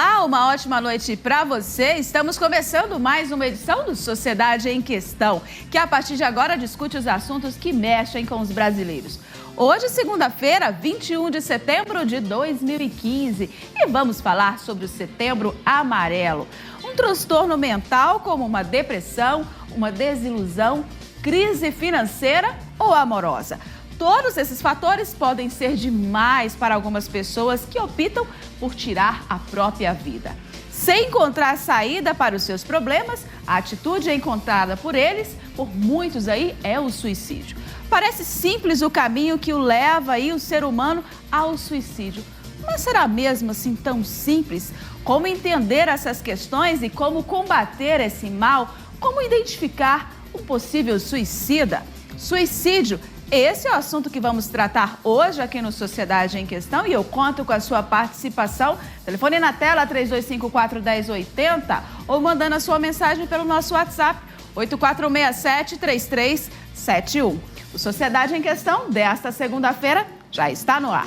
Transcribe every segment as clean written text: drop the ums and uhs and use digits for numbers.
Olá, uma ótima noite para você. Estamos começando mais uma edição do Sociedade em Questão, que a partir de agora discute os assuntos que mexem com os brasileiros. Hoje, segunda-feira, 21 de setembro de 2015, e vamos falar sobre o Setembro Amarelo. Um transtorno mental como uma depressão, uma desilusão, crise financeira ou amorosa. Todos esses fatores podem ser demais para algumas pessoas que optam por tirar a própria vida. Sem encontrar saída para os seus problemas, a atitude encontrada por eles, por muitos aí, é o suicídio. Parece simples o caminho que o leva aí o ser humano ao suicídio. Mas será mesmo assim tão simples? Como entender essas questões e como combater esse mal? Como identificar um possível suicida? Suicídio. Esse é o assunto que vamos tratar hoje aqui no Sociedade em Questão e eu conto com a sua participação. Telefone na tela 3254-1080 ou mandando a sua mensagem pelo nosso WhatsApp 8467-3371. O Sociedade em Questão desta segunda-feira já está no ar.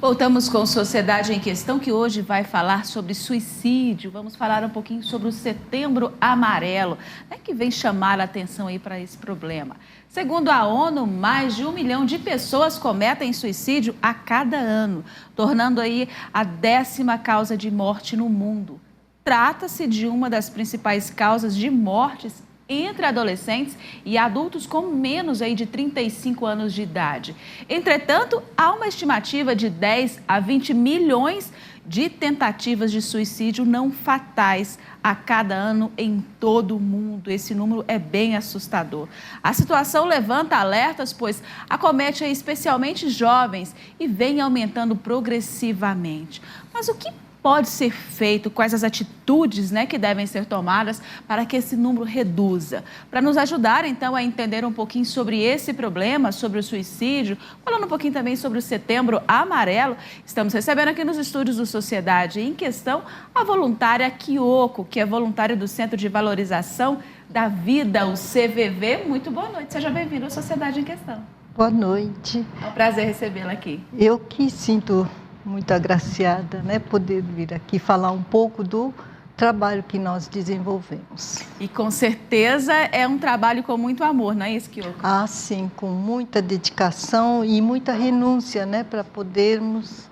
Voltamos com Sociedade em Questão, que hoje vai falar sobre suicídio. Vamos falar um pouquinho sobre o Setembro Amarelo, né, que vem chamar a atenção aí para esse problema. Segundo a ONU, mais de 1 milhão de pessoas cometem suicídio a cada ano, tornando aí a 10ª causa de morte no mundo. Trata-se de uma das principais causas de mortes entre adolescentes e adultos com menos aí de 35 anos de idade. Entretanto, há uma estimativa de 10 a 20 milhões de tentativas de suicídio não fatais a cada ano em todo o mundo. Esse número é bem assustador. A situação levanta alertas, pois acomete especialmente jovens e vem aumentando progressivamente. Mas o que pode ser feito, quais as atitudes, que devem ser tomadas para que esse número reduza? Para nos ajudar, então, a entender um pouquinho sobre esse problema, sobre o suicídio, falando um pouquinho também sobre o Setembro Amarelo, estamos recebendo aqui nos estúdios do Sociedade em Questão a voluntária Kyoko, que é voluntária do Centro de Valorização da Vida, o CVV. Muito boa noite, seja bem-vindo à Sociedade em Questão. Boa noite. É um prazer recebê-la aqui. Eu que sinto muito agraciada, poder vir aqui falar um pouco do trabalho que nós desenvolvemos. E com certeza é um trabalho com muito amor, não é isso, Kyoko? Ah, sim, com muita dedicação e muita renúncia, para podermos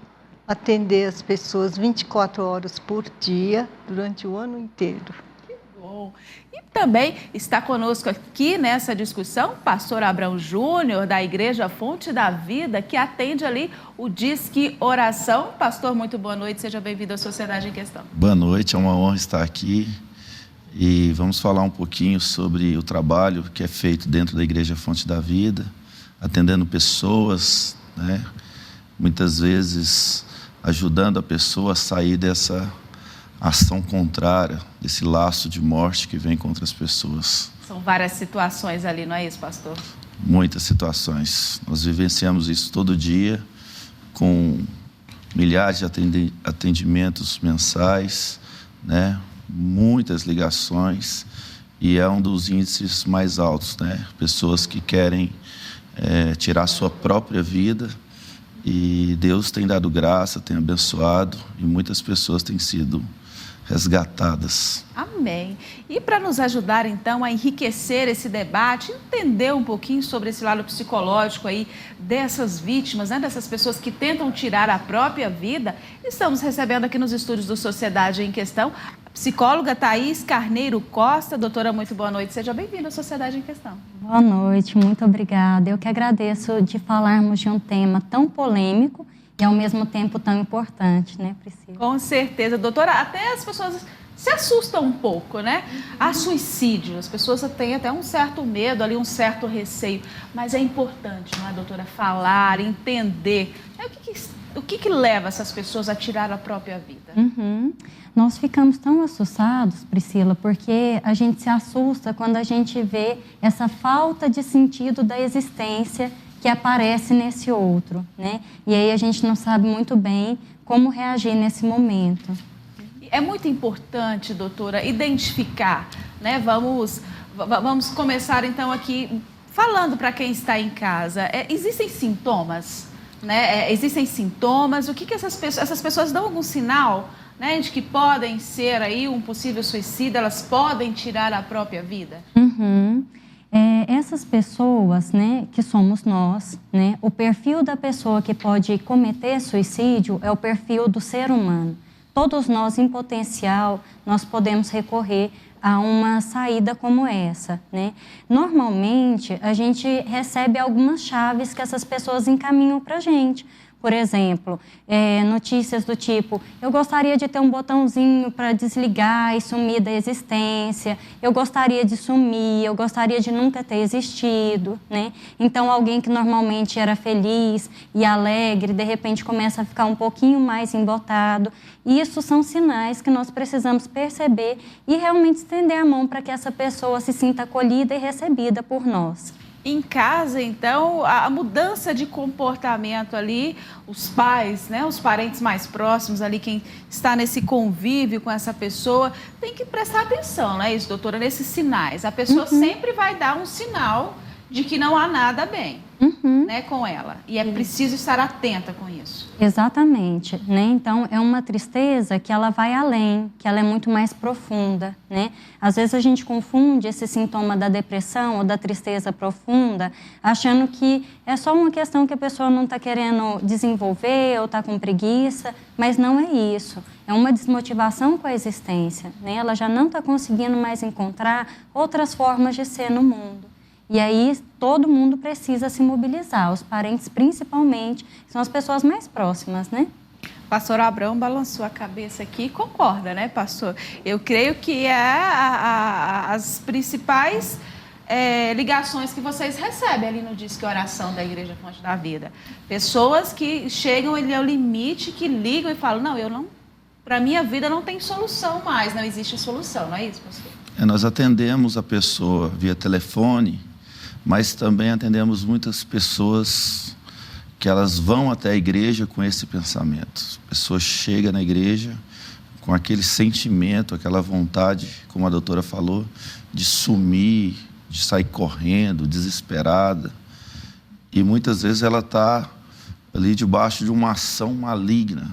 atender as pessoas 24 horas por dia, durante o ano inteiro. Que bom! E também está conosco aqui nessa discussão o pastor Abrão Júnior, da Igreja Fonte da Vida, que atende ali o Disque Oração. Pastor, muito boa noite, seja bem-vindo à Sociedade em Questão. Boa noite, é uma honra estar aqui e vamos falar um pouquinho sobre o trabalho que é feito dentro da Igreja Fonte da Vida, atendendo pessoas, muitas vezes ajudando a pessoa a sair dessa ação contrária, desse laço de morte que vem contra as pessoas. São várias situações ali, não é isso, pastor? Muitas situações. Nós vivenciamos isso todo dia, com milhares de atendimentos mensais, muitas ligações, e é um dos índices mais altos, pessoas que querem tirar sua própria vida, e Deus tem dado graça, tem abençoado, e muitas pessoas têm sido resgatadas. Amém. E para nos ajudar, então, a enriquecer esse debate, entender um pouquinho sobre esse lado psicológico aí dessas vítimas, dessas pessoas que tentam tirar a própria vida, estamos recebendo aqui nos estúdios do Sociedade em Questão a psicóloga Thaís Carneiro Costa. Doutora, muito boa noite. Seja bem-vinda à Sociedade em Questão. Boa noite, muito obrigada. Eu que agradeço de falarmos de um tema tão polêmico e ao mesmo tempo tão importante, Priscila? Com certeza, doutora. Até as pessoas se assustam um pouco, A suicídio, as pessoas têm até um certo medo ali, um certo receio. Mas é importante, não é, doutora, falar, entender. O que leva essas pessoas a tirar a própria vida? Nós ficamos tão assustados, Priscila, porque a gente se assusta quando a gente vê essa falta de sentido da existência que aparece nesse outro, E aí a gente não sabe muito bem como reagir nesse momento. É muito importante, doutora, identificar, Vamos Vamos começar então aqui falando para quem está em casa. Existem sintomas, né? Existem sintomas. O que essas pessoas dão algum sinal, né, de que podem ser aí um possível suicida? Elas podem tirar a própria vida? Uhum. Essas pessoas, né, que somos nós, né, o perfil da pessoa que pode cometer suicídio é o perfil do ser humano. Todos nós, em potencial, nós podemos recorrer a uma saída como essa, né? Normalmente, a gente recebe algumas chaves que essas pessoas encaminham para a gente. Por exemplo, notícias do tipo, eu gostaria de ter um botãozinho para desligar e sumir da existência, eu gostaria de sumir, eu gostaria de nunca ter existido, né? Então, alguém que normalmente era feliz e alegre, de repente começa a ficar um pouquinho mais embotado. Isso são sinais que nós precisamos perceber e realmente estender a mão para que essa pessoa se sinta acolhida e recebida por nós. Em casa, então, a mudança de comportamento ali, os pais, né, os parentes mais próximos ali, quem está nesse convívio com essa pessoa, tem que prestar atenção, não é isso, doutora? Nesses sinais. A pessoa sempre vai dar um sinal de que não há nada bem, né, com ela. E é preciso estar atenta com isso. Exatamente, né? Então, é uma tristeza que ela vai além, que ela é muito mais profunda, né? Às vezes a gente confunde esse sintoma da depressão ou da tristeza profunda, achando que é só uma questão que a pessoa não está querendo desenvolver ou está com preguiça, mas não é isso. É uma desmotivação com a existência, né? Ela já não está conseguindo mais encontrar outras formas de ser no mundo. E aí, todo mundo precisa se mobilizar, os parentes principalmente, são as pessoas mais próximas, né? Pastor Abrão balançou a cabeça aqui e concorda, né, pastor? Eu creio que as principais ligações que vocês recebem ali no Disque Oração da Igreja Fonte da Vida. Pessoas que chegam ali ao limite, que ligam e falam, não, para a minha vida não tem solução mais, não existe solução, não é isso, pastor? Nós atendemos a pessoa via telefone, mas também atendemos muitas pessoas que elas vão até a igreja com esse pensamento. A pessoa chega na igreja com aquele sentimento, aquela vontade, como a doutora falou, de sumir, de sair correndo, desesperada. E muitas vezes ela está ali debaixo de uma ação maligna.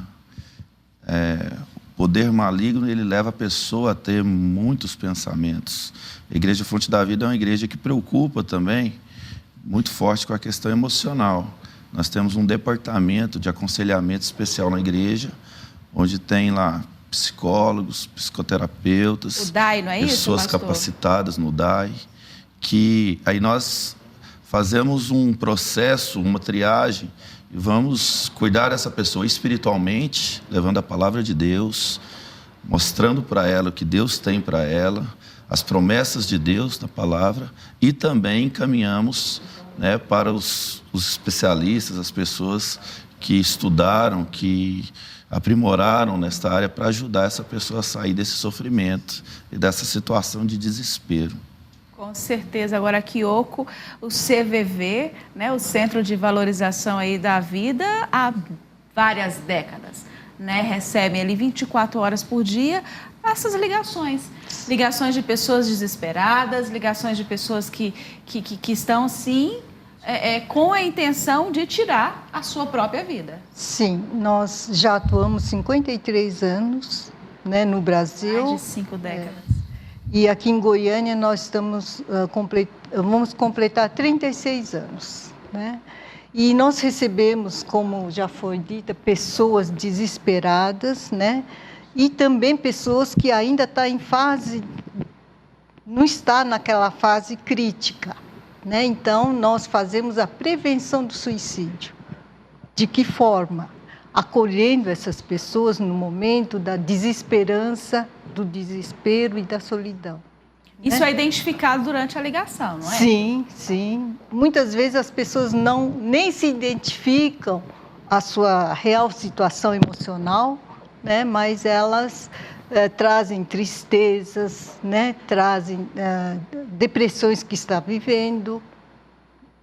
O poder maligno, ele leva a pessoa a ter muitos pensamentos. A Igreja Fonte da Vida é uma igreja que preocupa também muito forte com a questão emocional. Nós temos um departamento de aconselhamento especial na igreja, onde tem lá psicólogos, psicoterapeutas, o DAI, não é pessoas isso, pastor? capacitadas no DAI, que aí nós fazemos um processo, uma triagem, e vamos cuidar dessa pessoa espiritualmente, levando a palavra de Deus, mostrando para ela o que Deus tem para ela, as promessas de Deus na palavra, e também encaminhamos, né, para os especialistas, as pessoas que estudaram, que aprimoraram nesta área para ajudar essa pessoa a sair desse sofrimento e dessa situação de desespero. Com certeza. Agora, Kyoko, o CVV, né, o Centro de Valorização aí da Vida, há várias décadas, né, recebem ali 24 horas por dia essas ligações de pessoas desesperadas, ligações de pessoas que estão, sim, com a intenção de tirar a sua própria vida. Sim, nós já atuamos 53 anos, né, no Brasil. Mais de 5 décadas. E aqui em Goiânia nós estamos vamos completar 36 anos, né? E nós recebemos, como já foi dita, pessoas desesperadas, né? E também pessoas que ainda não está naquela fase crítica, né? Então nós fazemos a prevenção do suicídio. De que forma? Acolhendo essas pessoas no momento da desesperança, do desespero e da solidão. Isso é identificado durante a ligação, não é? Sim, sim. Muitas vezes as pessoas nem se identificam a sua real situação emocional, né? Mas elas trazem tristezas, né? Trazem depressões que está vivendo,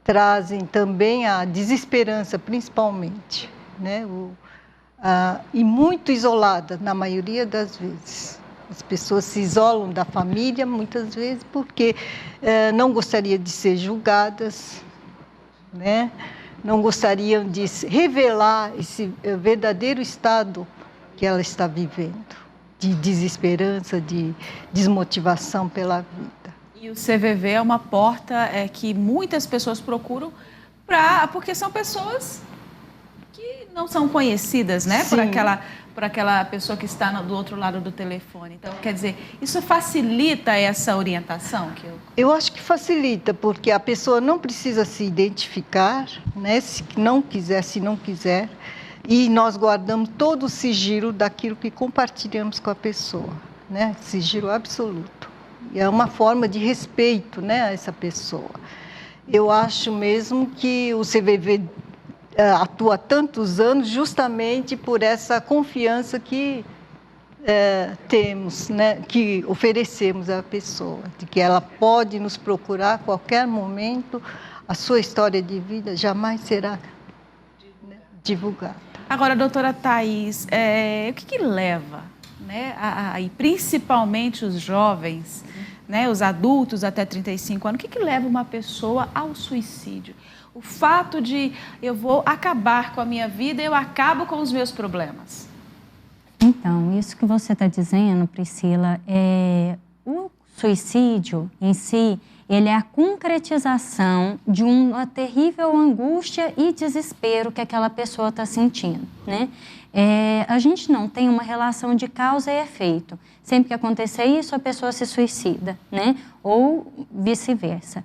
trazem também a desesperança, principalmente, né? E muito isolada, na maioria das vezes. As pessoas se isolam da família, muitas vezes, porque não gostariam de ser julgadas, né? Não gostariam de revelar esse verdadeiro estado que ela está vivendo, de desesperança, de desmotivação pela vida. E o CVV é uma porta que muitas pessoas procuram porque são pessoas que não são conhecidas, né? Por aquela pessoa que está do outro lado do telefone. Então, quer dizer, isso facilita essa orientação? Eu acho que facilita, porque a pessoa não precisa se identificar, né? Se não quiser, e nós guardamos todo o sigilo daquilo que compartilhamos com a pessoa, né? Sigilo absoluto. E é uma forma de respeito, né, a essa pessoa. Eu acho mesmo que o CVV atua há tantos anos justamente por essa confiança que temos, né, que oferecemos à pessoa, de que ela pode nos procurar a qualquer momento, a sua história de vida jamais será divulgada. Agora, doutora Thaís, o que leva, né, e principalmente os jovens, né, os adultos até 35 anos, o que leva uma pessoa ao suicídio? O fato de eu vou acabar com a minha vida, eu acabo com os meus problemas. Então, isso que você está dizendo, Priscila, o suicídio em si, ele é a concretização de uma terrível angústia e desespero que aquela pessoa está sentindo, né? A gente não tem uma relação de causa e efeito. Sempre que acontecer isso, a pessoa se suicida, né? Ou vice-versa.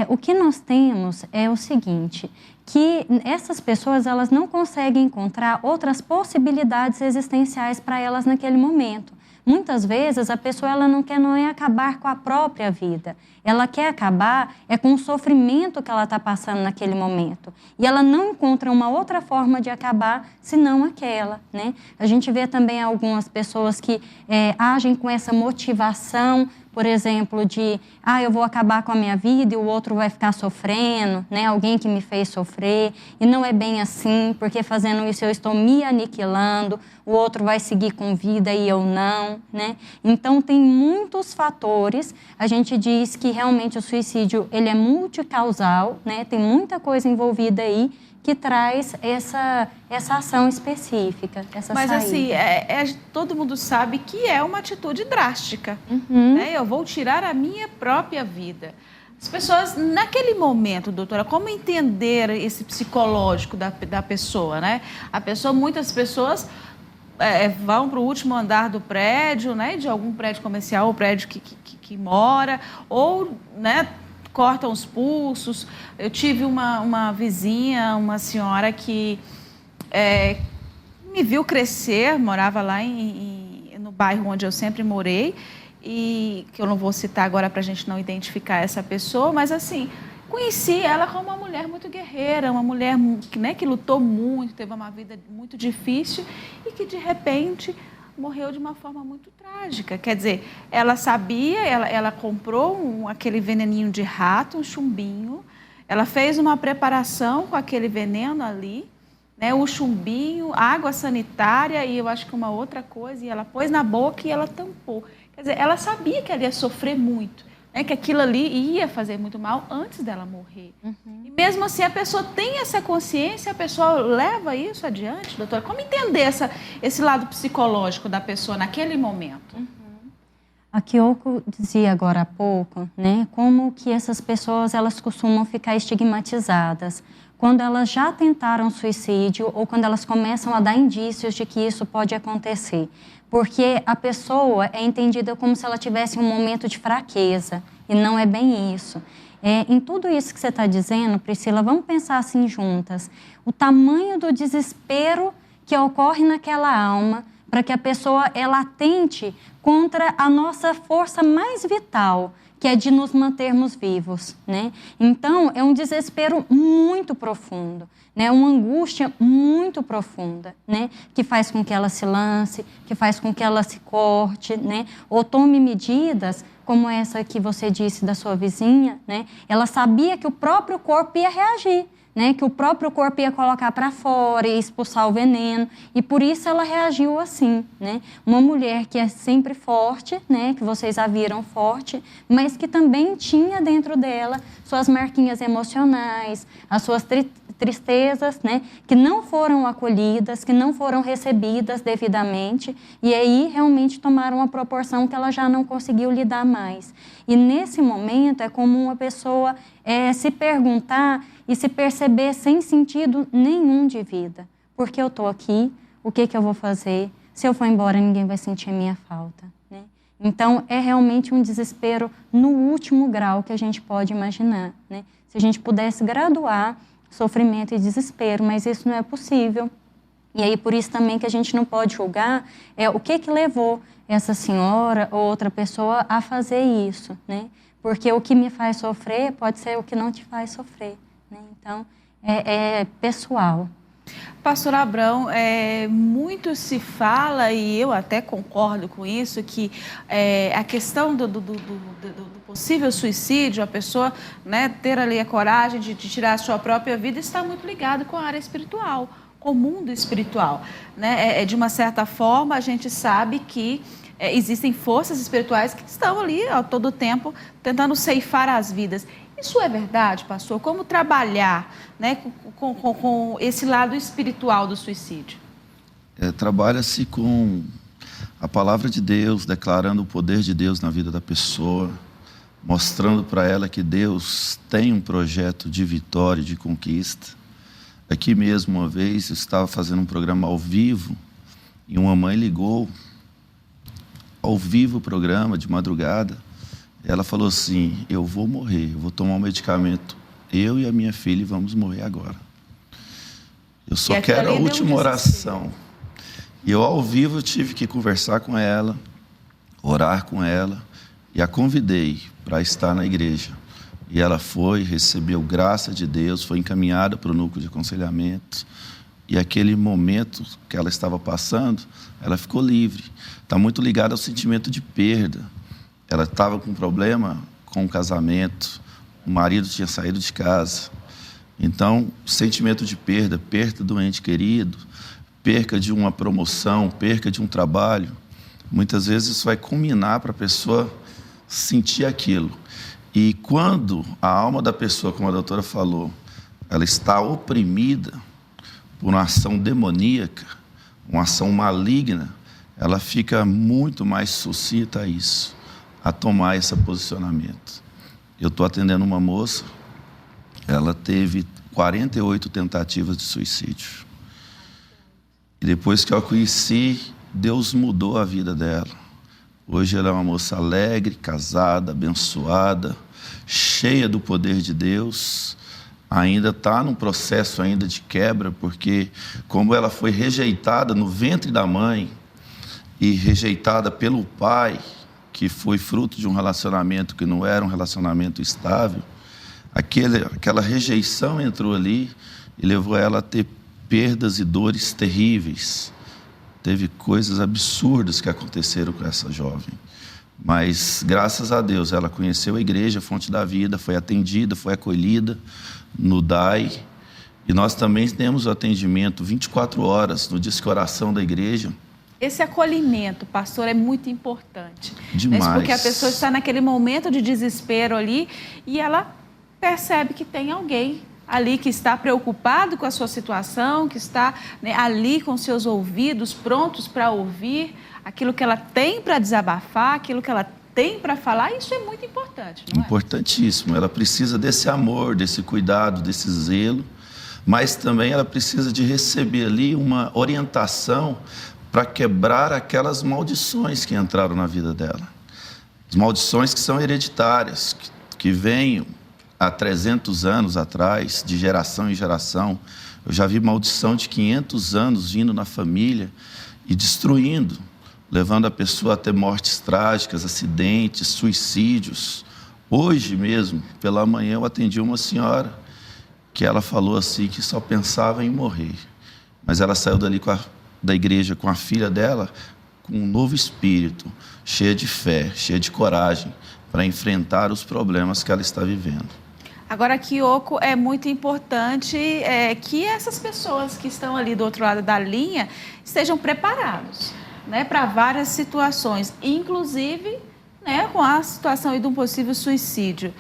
O que nós temos é o seguinte, que essas pessoas elas não conseguem encontrar outras possibilidades existenciais para elas naquele momento. Muitas vezes a pessoa ela não quer acabar com a própria vida. Ela quer acabar com o sofrimento que ela está passando naquele momento. E ela não encontra uma outra forma de acabar senão aquela, né? A gente vê também algumas pessoas que agem com essa motivação, por exemplo, de eu vou acabar com a minha vida e o outro vai ficar sofrendo, né? Alguém que me fez sofrer. E não é bem assim, porque fazendo isso eu estou me aniquilando, o outro vai seguir com vida e eu não, né? Então, tem muitos fatores. A gente diz que realmente o suicídio ele é multicausal, né? Tem muita coisa envolvida aí que traz essa ação específica, essa Mas saída. assim, todo mundo sabe que é uma atitude drástica. Uhum. Né? Eu vou tirar a minha própria vida. As pessoas, naquele momento, doutora, como entender esse psicológico da pessoa, né? Muitas pessoas vão para o último andar do prédio, né? De algum prédio comercial, ou prédio que mora, ou, né? Cortam os pulsos. Eu tive uma vizinha, uma senhora que me viu crescer, morava lá no bairro onde eu sempre morei, e que eu não vou citar agora para a gente não identificar essa pessoa, mas assim, conheci ela como uma mulher muito guerreira, uma mulher, né, que lutou muito, teve uma vida muito difícil e que de repente morreu de uma forma muito trágica. Quer dizer, ela sabia, ela comprou aquele veneninho de rato, um chumbinho, ela fez uma preparação com aquele veneno ali, né, o chumbinho, água sanitária e eu acho que uma outra coisa, e ela pôs na boca e ela tampou. Quer dizer, ela sabia que ela ia sofrer muito, né, que aquilo ali ia fazer muito mal antes dela morrer. Uhum. E mesmo assim a pessoa tem essa consciência, a pessoa leva isso adiante, doutora? Como entender esse lado psicológico da pessoa naquele momento? Uhum. A Kyoko dizia agora há pouco, né, como que essas pessoas elas costumam ficar estigmatizadas quando elas já tentaram suicídio ou quando elas começam a dar indícios de que isso pode acontecer. Porque a pessoa é entendida como se ela tivesse um momento de fraqueza, e não é bem isso. Em tudo isso que você está dizendo, Priscila, vamos pensar assim juntas. O tamanho do desespero que ocorre naquela alma para que a pessoa ela atente contra a nossa força mais vital, que é de nos mantermos vivos, né? Então, é um desespero muito profundo, né? Uma angústia muito profunda, né? Que faz com que ela se lance, que faz com que ela se corte, né? Ou tome medidas como essa que você disse da sua vizinha, né? Ela sabia que o próprio corpo ia reagir, né, que o próprio corpo ia colocar para fora, ia expulsar o veneno, e por isso ela reagiu assim, né? Uma mulher que é sempre forte, né, que vocês a viram forte, mas que também tinha dentro dela suas marquinhas emocionais, as suas tristezas, né, que não foram acolhidas, que não foram recebidas devidamente, e aí realmente tomaram uma proporção que ela já não conseguiu lidar mais. E nesse momento é como uma pessoa se perguntar e se perceber sem sentido nenhum de vida. Por que eu estou aqui? O que eu vou fazer? Se eu for embora, ninguém vai sentir a minha falta, né? Então, é realmente um desespero no último grau que a gente pode imaginar, né? Se a gente pudesse graduar sofrimento e desespero, mas isso não é possível. E aí, por isso também que a gente não pode julgar o que levou essa senhora ou outra pessoa a fazer isso, né? Porque o que me faz sofrer pode ser o que não te faz sofrer, né? Então, é pessoal. Pastor Abrão, muito se fala, e eu até concordo com isso, que a questão do possível suicídio, a pessoa, né, ter ali a coragem de tirar a sua própria vida, está muito ligado com a área espiritual, com o mundo espiritual, né? De uma certa forma, a gente sabe que existem forças espirituais que estão ali a todo tempo tentando ceifar as vidas. Isso é verdade, pastor? Como trabalhar, né, com esse lado espiritual do suicídio? Trabalha-se com a palavra de Deus, declarando o poder de Deus na vida da pessoa, mostrando para ela que Deus tem um projeto de vitória, de conquista. Aqui mesmo, uma vez, eu estava fazendo um programa ao vivo e uma mãe ligou ao vivo o programa de madrugada. Ela falou assim: eu vou morrer, eu vou tomar um medicamento, eu e a minha filha vamos morrer agora. Eu só quero a última oração. E eu, ao vivo, tive que conversar com ela, orar com ela, e a convidei para estar na igreja. E ela foi, recebeu graça de Deus, foi encaminhada para o núcleo de aconselhamento. E aquele momento que ela estava passando, ela ficou livre. Está muito ligada ao sentimento de perda. Ela estava com um problema com o casamento, o marido tinha saído de casa. Então, sentimento de perda, perda do ente querido, perca de uma promoção, perca de um trabalho, muitas vezes isso vai culminar para a pessoa sentir aquilo. E quando a alma da pessoa, como a doutora falou, ela está oprimida por uma ação demoníaca, uma ação maligna, ela fica muito mais suscita a isso, a tomar esse posicionamento. Eu estou atendendo uma moça, ela teve 48 tentativas de suicídio. E depois que eu a conheci, Deus mudou a vida dela. Hoje ela é uma moça alegre, casada, abençoada, cheia do poder de Deus. Ainda está num processo ainda de quebra, porque como ela foi rejeitada no ventre da mãe e rejeitada pelo pai, que foi fruto de um relacionamento que não era um relacionamento estável, aquela rejeição entrou ali e levou ela a ter perdas e dores terríveis. Teve coisas absurdas que aconteceram com essa jovem. Mas, graças a Deus, ela conheceu a igreja, a Fonte da Vida, foi atendida, foi acolhida no DAI. E nós também temos o atendimento 24 horas no Disque Oração da igreja. Esse acolhimento, pastor, é muito importante. Demais. Porque a pessoa está naquele momento de desespero ali e ela percebe que tem alguém ali que está preocupado com a sua situação, que está, né, ali com seus ouvidos prontos para ouvir aquilo que ela tem para desabafar, aquilo que ela tem para falar. Isso é muito importante, não é? Importantíssimo. Ela precisa desse amor, desse cuidado, desse zelo, mas também ela precisa de receber ali uma orientação para quebrar aquelas maldições que entraram na vida dela. As maldições que são hereditárias, que vêm há 300 anos atrás, de geração em geração. Eu já vi maldição de 500 anos vindo na família e destruindo, levando a pessoa a ter mortes trágicas, acidentes, suicídios. Hoje mesmo, pela manhã, eu atendi uma senhora que ela falou assim, que só pensava em morrer. Mas ela saiu dali da igreja com a filha dela, com um novo espírito, cheia de fé, cheia de coragem, para enfrentar os problemas que ela está vivendo. Agora, Kyoko, é muito importante que essas pessoas que estão ali do outro lado da linha estejam preparados, né, para várias situações, inclusive, né, com a situação aí de um possível suicídio.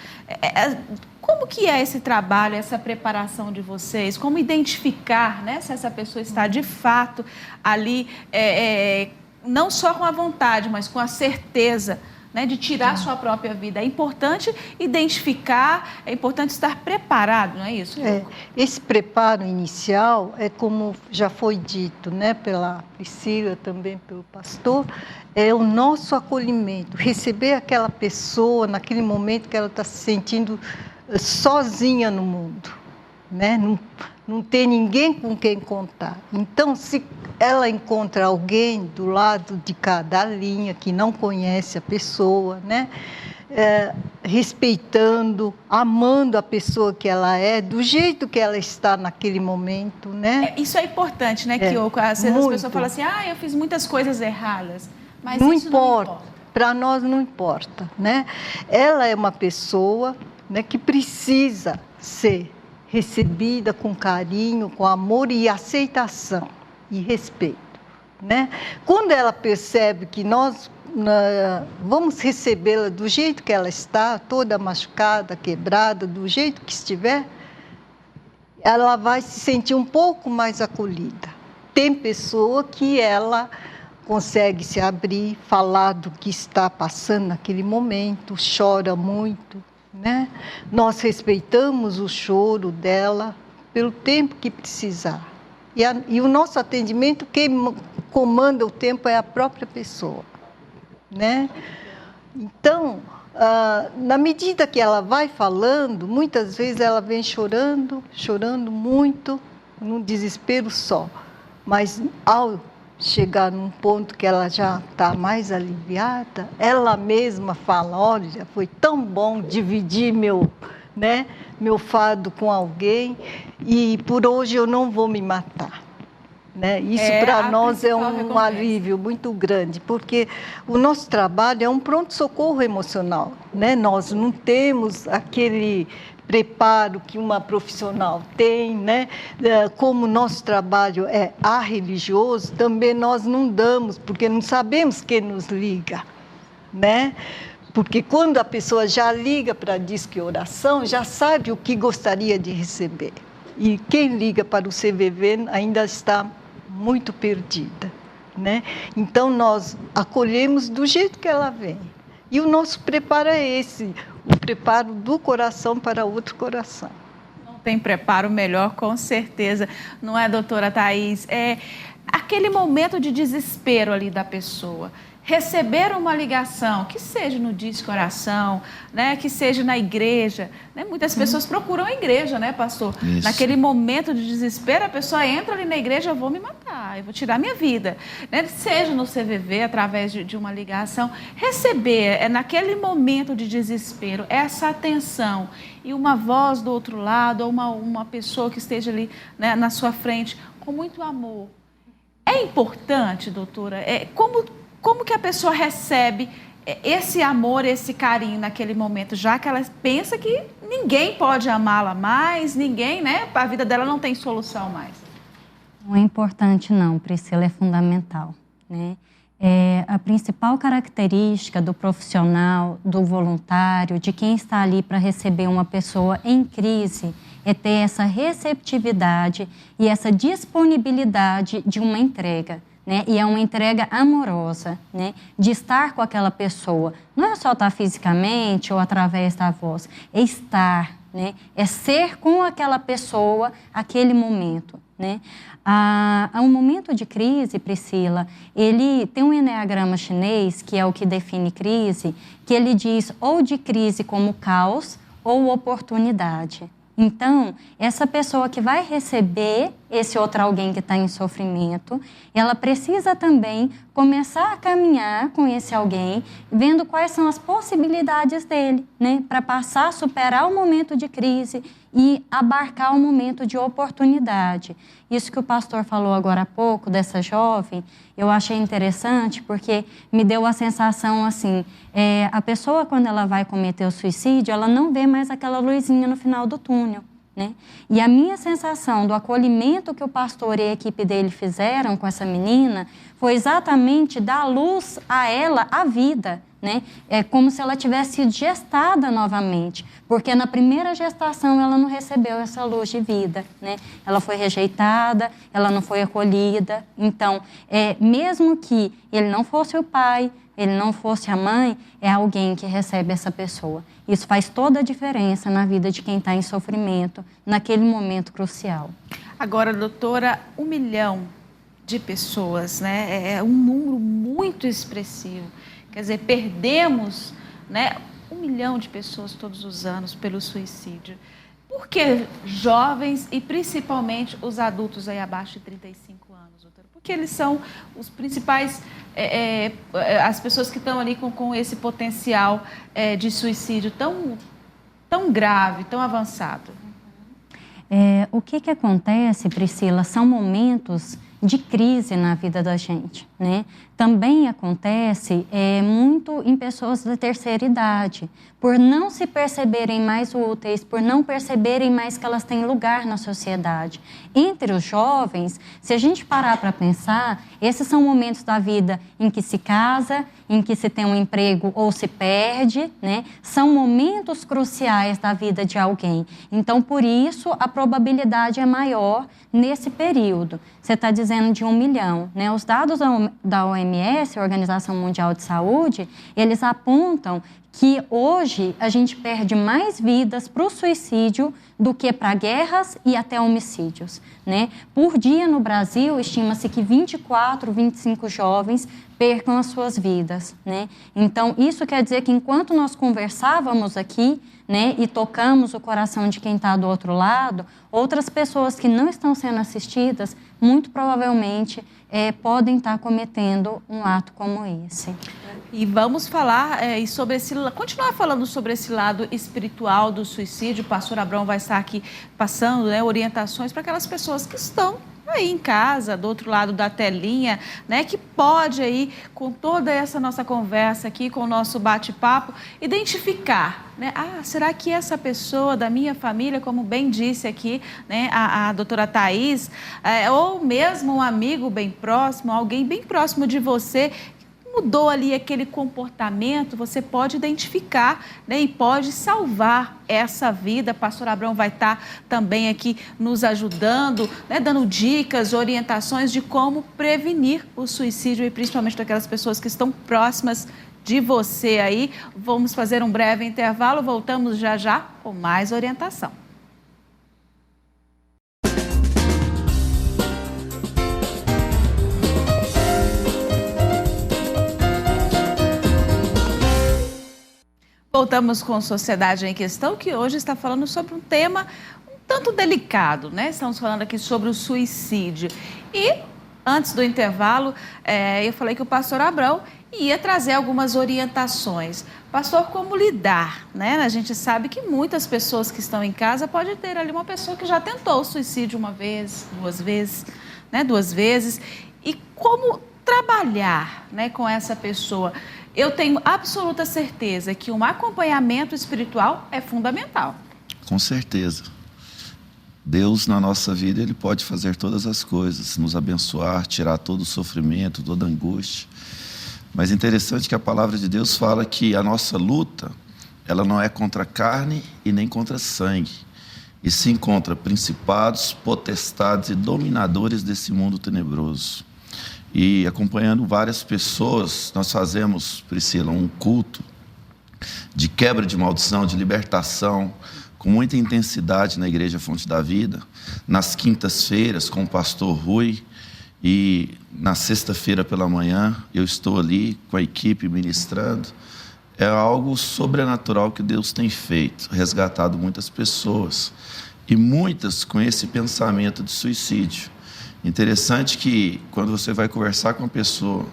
Como que é esse trabalho, essa preparação de vocês? Como identificar, né, se essa pessoa está de fato ali, não só com a vontade, mas com a certeza, né, de tirar sua própria vida? É importante identificar, é importante estar preparado, não é isso? Esse preparo inicial é como já foi dito, né, pela Priscila, também pelo pastor, é o nosso acolhimento, receber aquela pessoa naquele momento que ela está se sentindo sozinha no mundo, né? Não tem ninguém com quem contar. Então, se ela encontra alguém do lado de cada linha que não conhece a pessoa, né? Respeitando, amando a pessoa que ela é, do jeito que ela está naquele momento, né? Isso é importante, né, Kyoko? Às vezes as pessoas falam assim, eu fiz muitas coisas erradas, mas não isso importa. Não importa. Para nós não importa, né? Ela é uma pessoa, né, que precisa ser recebida com carinho, com amor e aceitação e respeito, né? Quando ela percebe que nós vamos recebê-la do jeito que ela está, toda machucada, quebrada, do jeito que estiver, ela vai se sentir um pouco mais acolhida. Tem pessoa que ela consegue se abrir, falar do que está passando naquele momento, chora muito, né? Nós respeitamos o choro dela pelo tempo que precisar. E o nosso atendimento, quem comanda o tempo é a própria pessoa, né? Então, na medida que ela vai falando, muitas vezes ela vem chorando muito, num desespero só. Mas ao chegar num ponto que ela já está mais aliviada, ela mesma fala, olha, foi tão bom dividir meu fardo com alguém e por hoje eu não vou me matar. Né? Isso para nós é um alívio muito grande, porque o nosso trabalho é um pronto-socorro emocional, né? Nós não temos aquele preparo que uma profissional tem, né? Como o nosso trabalho é arreligioso, também nós não damos, porque não sabemos quem nos liga, né? Porque quando a pessoa já liga para a Disque Oração, já sabe o que gostaria de receber. E quem liga para o CVV ainda está muito perdida, né? Então, nós acolhemos do jeito que ela vem. E o nosso preparo é esse, o preparo do coração para outro coração. Não tem preparo melhor, com certeza. Não é, doutora Thaís? É aquele momento de desespero ali da pessoa. Receber uma ligação, que seja no Disque Oração, né, que seja na igreja. Né? Muitas pessoas procuram a igreja, né, pastor? Isso. Naquele momento de desespero, a pessoa entra ali na igreja, eu vou me matar, eu vou tirar minha vida. Né? Seja no CVV, através de uma ligação. Receber, naquele momento de desespero, essa atenção e uma voz do outro lado, ou uma pessoa que esteja ali, né, na sua frente, com muito amor. É importante, doutora, como que a pessoa recebe esse amor, esse carinho naquele momento, já que ela pensa que ninguém pode amá-la mais, ninguém, né? A vida dela não tem solução mais. Não é importante não, Priscila, é fundamental, né? A principal característica do profissional, do voluntário, de quem está ali para receber uma pessoa em crise, é ter essa receptividade e essa disponibilidade de uma entrega. Né? E é uma entrega amorosa, né? De estar com aquela pessoa. Não é só estar fisicamente ou através da voz, é estar, né? É ser com aquela pessoa aquele momento. Né? Um momento de crise, Priscila, ele tem um eneagrama chinês, que é o que define crise, que ele diz ou de crise como caos ou oportunidade. Então, essa pessoa que vai receber esse outro alguém que está em sofrimento, ela precisa também começar a caminhar com esse alguém, vendo quais são as possibilidades dele, né? Para passar a superar o momento de crise e abarcar o momento de oportunidade. Isso que o pastor falou agora há pouco, dessa jovem, eu achei interessante porque me deu a sensação assim, a pessoa quando ela vai cometer o suicídio, ela não vê mais aquela luzinha no final do túnel, né? E a minha sensação do acolhimento que o pastor e a equipe dele fizeram com essa menina foi exatamente dar luz a ela, a vida, né? É como se ela tivesse sido gestada novamente, porque na primeira gestação ela não recebeu essa luz de vida, né? Ela foi rejeitada, ela não foi acolhida. Então, mesmo que ele não fosse o pai, ele não fosse a mãe, é alguém que recebe essa pessoa. Isso faz toda a diferença na vida de quem está em sofrimento, naquele momento crucial. Agora, doutora, 1 milhão de pessoas, né? É um número muito expressivo. Quer dizer, perdemos, né, 1 milhão de pessoas todos os anos pelo suicídio. Por que jovens e principalmente os adultos aí abaixo de 35 anos, doutora? Porque eles são os principais, as pessoas que estão ali com esse potencial de suicídio tão grave, tão avançado. O que acontece, Priscila, são momentos de crise na vida da gente, né? Também acontece muito em pessoas da terceira idade, por não se perceberem mais úteis, por não perceberem mais que elas têm lugar na sociedade. Entre os jovens, se a gente parar para pensar, esses são momentos da vida em que se casa, em que se tem um emprego ou se perde, né? São momentos cruciais da vida de alguém. Então, por isso, a probabilidade é maior nesse período. Você está dizendo de 1 milhão, né? Os dados da OMS, Organização Mundial de Saúde, eles apontam que hoje a gente perde mais vidas para o suicídio do que para guerras e até homicídios, né? Por dia no Brasil, estima-se que 24, 25 jovens percam as suas vidas, né? Então, isso quer dizer que enquanto nós conversávamos aqui, né, e tocamos o coração de quem está do outro lado, outras pessoas que não estão sendo assistidas, muito provavelmente podem estar cometendo um ato como esse. E vamos falar continuar falando sobre esse lado espiritual do suicídio. O pastor Abrão vai estar aqui passando, né, orientações para aquelas pessoas que estão aí em casa, do outro lado da telinha, né, que pode aí, com toda essa nossa conversa aqui, com o nosso bate-papo, identificar, né, será que essa pessoa da minha família, como bem disse aqui, né, a doutora Thaís, ou mesmo um amigo bem próximo, alguém bem próximo de você, mudou ali aquele comportamento, você pode identificar, né, e pode salvar essa vida. Pastor Abrão vai estar também aqui nos ajudando, né, dando dicas, orientações de como prevenir o suicídio e principalmente daquelas pessoas que estão próximas de você aí. Vamos fazer um breve intervalo, voltamos já já com mais orientação. Voltamos com Sociedade em Questão, que hoje está falando sobre um tema um tanto delicado, né? Estamos falando aqui sobre o suicídio. E antes do intervalo, eu falei que o pastor Abrão ia trazer algumas orientações. Pastor, como lidar, né? A gente sabe que muitas pessoas que estão em casa pode ter ali uma pessoa que já tentou o suicídio uma vez, duas vezes, né? 2 vezes. E como trabalhar, né, com essa pessoa? Eu tenho absoluta certeza que um acompanhamento espiritual é fundamental. Com certeza. Deus, na nossa vida, Ele pode fazer todas as coisas, nos abençoar, tirar todo o sofrimento, toda a angústia. Mas é interessante que a palavra de Deus fala que a nossa luta, ela não é contra a carne e nem contra sangue, e sim contra principados, potestades e dominadores desse mundo tenebroso. E acompanhando várias pessoas, nós fazemos, Priscila, um culto de quebra de maldição, de libertação, com muita intensidade na Igreja Fonte da Vida, nas quintas-feiras com o pastor Rui, e na sexta-feira pela manhã eu estou ali com a equipe ministrando. É algo sobrenatural que Deus tem feito, resgatado muitas pessoas, e muitas com esse pensamento de suicídio. Interessante que quando você vai conversar com uma pessoa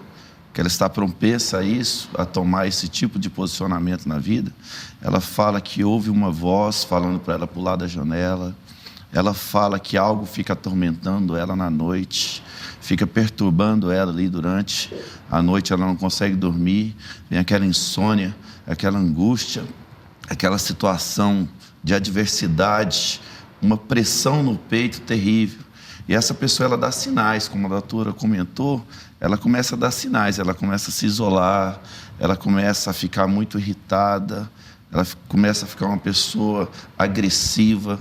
que ela está propensa a isso, a tomar esse tipo de posicionamento na vida, ela fala que ouve uma voz falando para ela pular da janela, ela fala que algo fica atormentando ela na noite, fica perturbando ela ali durante a noite, ela não consegue dormir, vem aquela insônia, aquela angústia, aquela situação de adversidade, uma pressão no peito terrível. E essa pessoa, ela dá sinais, como a doutora comentou, ela começa a dar sinais, ela começa a se isolar, ela começa a ficar muito irritada, ela começa a ficar uma pessoa agressiva.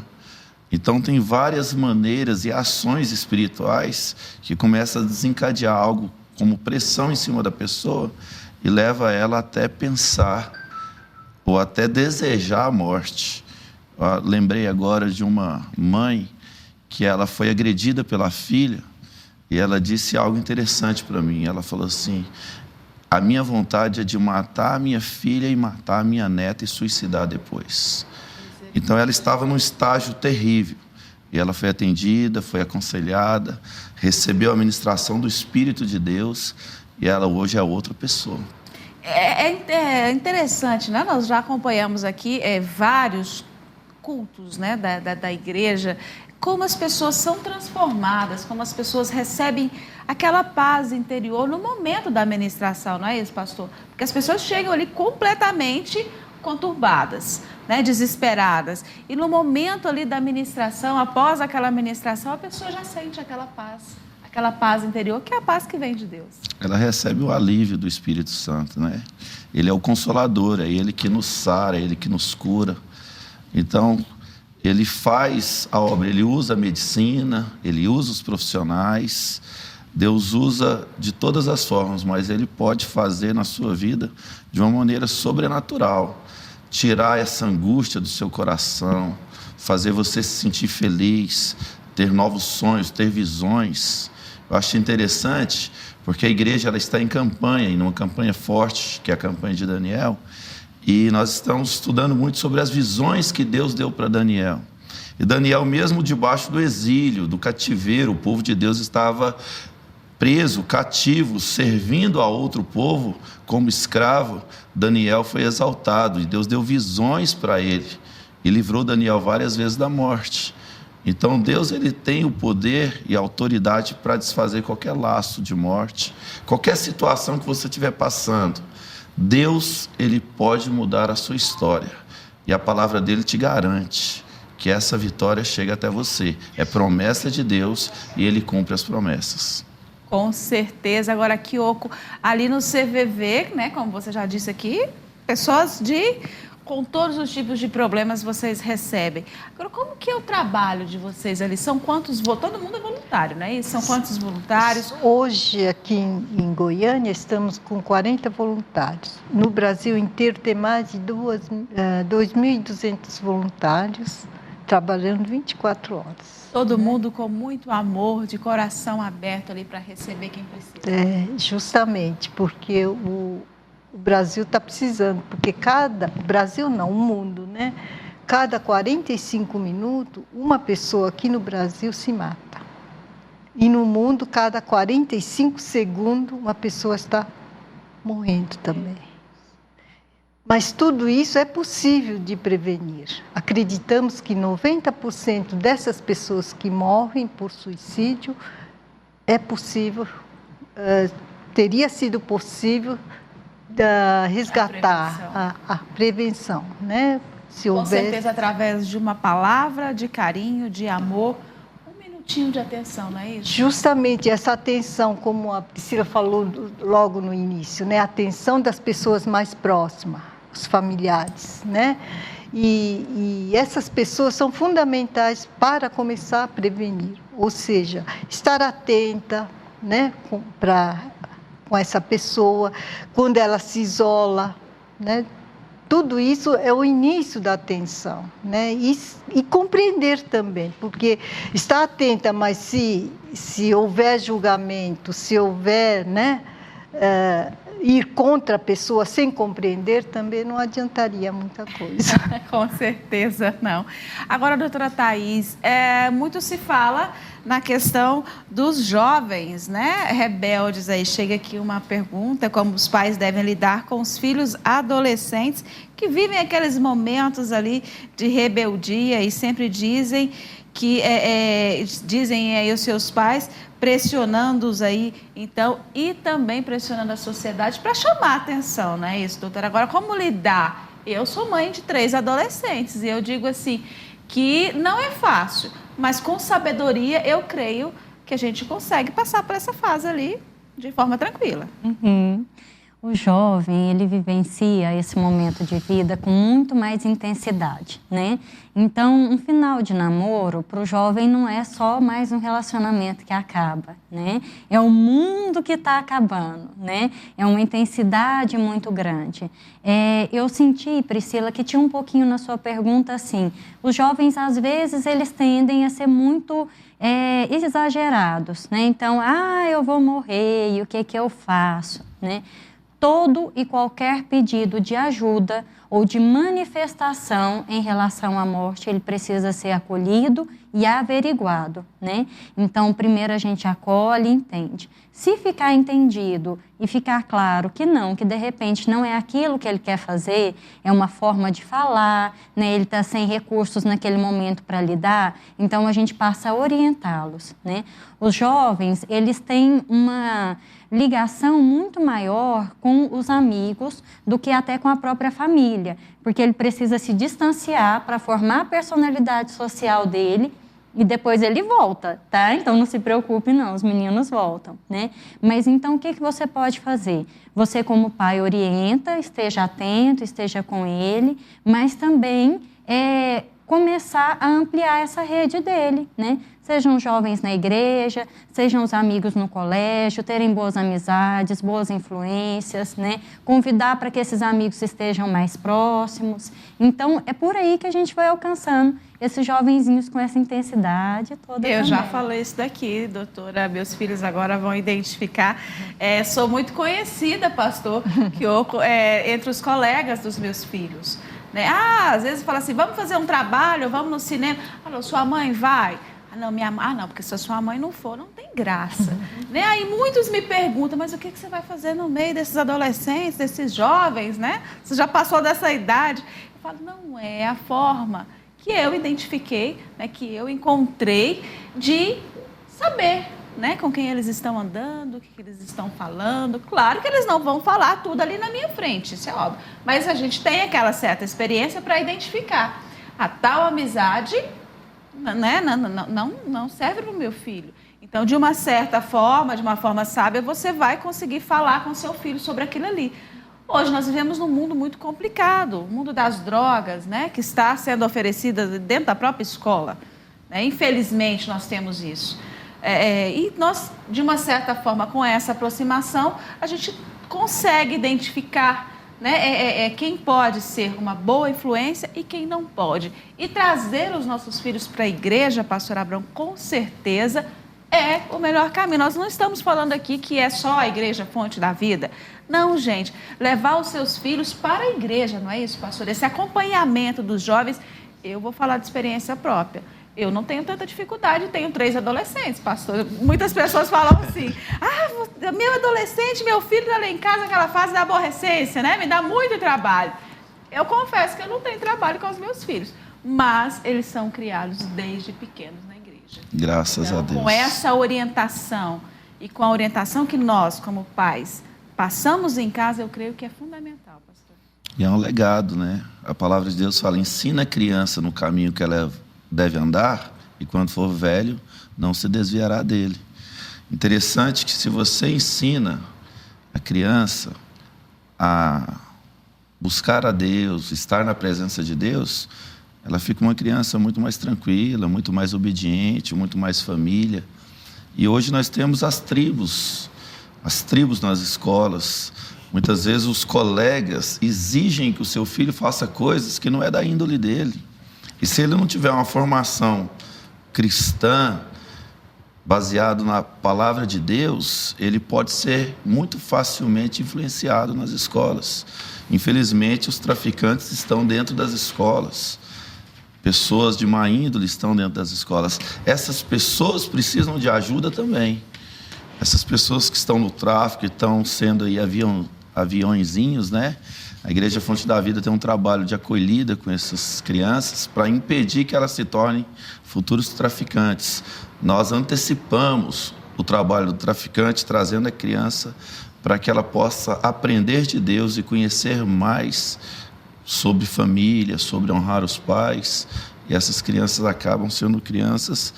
Então, tem várias maneiras e ações espirituais que começam a desencadear algo como pressão em cima da pessoa e leva ela até pensar ou até desejar a morte. Eu lembrei agora de uma mãe que ela foi agredida pela filha e ela disse algo interessante para mim. Ela falou assim: a minha vontade é de matar a minha filha e matar a minha neta e suicidar depois. Então ela estava num estágio terrível e ela foi atendida, foi aconselhada, recebeu a ministração do Espírito de Deus e ela hoje é outra pessoa. É interessante, né? Nós já acompanhamos aqui vários cultos, né, da igreja, como as pessoas são transformadas, como as pessoas recebem aquela paz interior no momento da ministração, não é isso, pastor? Porque as pessoas chegam ali completamente conturbadas, né, desesperadas, e no momento ali da ministração, após aquela ministração, a pessoa já sente aquela paz interior, que é a paz que vem de Deus. Ela recebe o alívio do Espírito Santo, né? Ele é o Consolador, é Ele que nos sara, é Ele que nos cura. Então, Ele faz a obra, Ele usa a medicina, Ele usa os profissionais, Deus usa de todas as formas, mas Ele pode fazer na sua vida de uma maneira sobrenatural, tirar essa angústia do seu coração, fazer você se sentir feliz, ter novos sonhos, ter visões. Eu acho interessante, porque a igreja ela está em campanha, em uma campanha forte, que é a campanha de Daniel, e nós estamos estudando muito sobre as visões que Deus deu para Daniel. E Daniel, mesmo debaixo do exílio, do cativeiro, o povo de Deus estava preso, cativo, servindo a outro povo como escravo. Daniel foi exaltado e Deus deu visões para ele e livrou Daniel várias vezes da morte. Então Deus ele tem o poder e a autoridade para desfazer qualquer laço de morte, qualquer situação que você estiver passando. Deus ele pode mudar a sua história e a palavra dele te garante que essa vitória chega até você. É promessa de Deus e ele cumpre as promessas. Com certeza. Agora, Kyoko, ali no CVV, né, como você já disse aqui, pessoas com todos os tipos de problemas vocês recebem. Agora, como que é o trabalho de vocês ali? São quantos? Todo mundo é voluntário, não é isso? São quantos voluntários? Hoje, aqui em Goiânia, estamos com 40 voluntários. No Brasil inteiro tem mais de 2.200 voluntários, trabalhando 24 horas. Todo mundo com muito amor, de coração aberto ali para receber quem precisa. Justamente, porque o Brasil está precisando, porque o mundo, né? Cada 45 minutos, uma pessoa aqui no Brasil se mata. E no mundo, cada 45 segundos, uma pessoa está morrendo também. Mas tudo isso é possível de prevenir. Acreditamos que 90% dessas pessoas que morrem por suicídio é possível, teria sido possível resgatar a prevenção, né? Se Com houvesse... certeza, através de uma palavra de carinho, de amor, um minutinho de atenção, não é isso? Justamente essa atenção, como a Priscila falou logo no início, né? A atenção das pessoas mais próximas, os familiares, né? E essas pessoas são fundamentais para começar a prevenir, ou seja, estar atenta, né? Com essa pessoa, quando ela se isola, né? Tudo isso é o início da atenção, né? E compreender também, porque estar atenta, mas se houver julgamento, se houver, né? ir contra a pessoa sem compreender também não adiantaria muita coisa. Com certeza não. Agora, doutora Thaís, muito se fala na questão dos jovens, né, rebeldes. Aí chega aqui uma pergunta, como os pais devem lidar com os filhos adolescentes que vivem aqueles momentos ali de rebeldia e sempre dizem que, dizem aí os seus pais, pressionando-os aí, então, e também pressionando a sociedade para chamar a atenção, não é isso, doutora? Agora, como lidar? Eu sou mãe de 3 adolescentes e eu digo assim, que não é fácil, mas com sabedoria eu creio que a gente consegue passar por essa fase ali de forma tranquila. Uhum. O jovem, ele vivencia esse momento de vida com muito mais intensidade, né? Então, um final de namoro, para o jovem, não é só mais um relacionamento que acaba, né? É o mundo que está acabando, né? É uma intensidade muito grande. Eu senti, Priscila, que tinha um pouquinho na sua pergunta, assim, os jovens, às vezes, eles tendem a ser muito exagerados, né? Então, eu vou morrer, e o que eu faço, né? Todo e qualquer pedido de ajuda ou de manifestação em relação à morte, ele precisa ser acolhido e averiguado, né? Então, primeiro a gente acolhe e entende. Se ficar entendido e ficar claro que não, que de repente não é aquilo que ele quer fazer, é uma forma de falar, né? Ele está sem recursos naquele momento para lidar, então a gente passa a orientá-los, né? Os jovens, eles têm uma ligação muito maior com os amigos do que até com a própria família, porque ele precisa se distanciar para formar a personalidade social dele e depois ele volta, tá? Então não se preocupe não, os meninos voltam, né? Mas então o que você pode fazer? Você como pai orienta, esteja atento, esteja com ele, mas também começar a ampliar essa rede dele, né? Sejam jovens na igreja, sejam os amigos no colégio, terem boas amizades, boas influências, né? Convidar para que esses amigos estejam mais próximos. Então, é por aí que a gente vai alcançando esses jovenzinhos com essa intensidade toda. Eu já falei isso daqui, doutora. Meus filhos agora vão identificar. Sou muito conhecida, pastor, entre os colegas dos meus filhos. Né? Às vezes fala assim, vamos fazer um trabalho, vamos no cinema. Falou, sua mãe vai? Não, porque se a sua mãe não for, não tem graça. Né? Aí muitos me perguntam, mas o que você vai fazer no meio desses adolescentes, desses jovens, né? Você já passou dessa idade. Eu falo, não é a forma que eu identifiquei, né, que eu encontrei de saber, né, com quem eles estão andando, o que eles estão falando. Claro que eles não vão falar tudo ali na minha frente, isso é óbvio. Mas a gente tem aquela certa experiência para identificar. A tal amizade, né, não serve para o meu filho. Então, de uma certa forma, de uma forma sábia, você vai conseguir falar com seu filho sobre aquilo ali. Hoje nós vivemos num mundo muito complicado, o mundo das drogas, né, que está sendo oferecida dentro da própria escola. Né? Infelizmente, nós temos isso. E nós, de uma certa forma, com essa aproximação, a gente consegue identificar, né, quem pode ser uma boa influência e quem não pode. E trazer os nossos filhos para a igreja, pastor Abrão, com certeza é o melhor caminho. Nós não estamos falando aqui que é só a igreja fonte da vida. Não, gente. Levar os seus filhos para a igreja, não é isso, pastor? Esse acompanhamento dos jovens, eu vou falar de experiência própria. Eu não tenho tanta dificuldade, tenho 3 adolescentes, pastor. Muitas pessoas falam assim, meu adolescente, meu filho está lá em casa, aquela fase da aborrecência, né? Me dá muito trabalho. Eu confesso que eu não tenho trabalho com os meus filhos, mas eles são criados desde pequenos na igreja. Graças a Deus. Com essa orientação e com a orientação que nós, como pais, passamos em casa, eu creio que é fundamental, pastor. E é um legado, né? A palavra de Deus fala, ensina a criança no caminho que ela deve andar, e quando for velho, não se desviará dele. Interessante que se você ensina a criança a buscar a Deus, estar na presença de Deus, ela fica uma criança muito mais tranquila, muito mais obediente, muito mais família. E hoje nós temos as tribos nas escolas. Muitas vezes os colegas exigem que o seu filho faça coisas que não é da índole dele. E se ele não tiver uma formação cristã, baseado na palavra de Deus, ele pode ser muito facilmente influenciado nas escolas. Infelizmente, os traficantes estão dentro das escolas. Pessoas de má índole estão dentro das escolas. Essas pessoas precisam de ajuda também. Essas pessoas que estão no tráfico, estão sendo aí aviõezinhos, né? A Igreja Fonte da Vida tem um trabalho de acolhida com essas crianças para impedir que elas se tornem futuros traficantes. Nós antecipamos o trabalho do traficante, trazendo a criança para que ela possa aprender de Deus e conhecer mais sobre família, sobre honrar os pais. E essas crianças acabam sendo crianças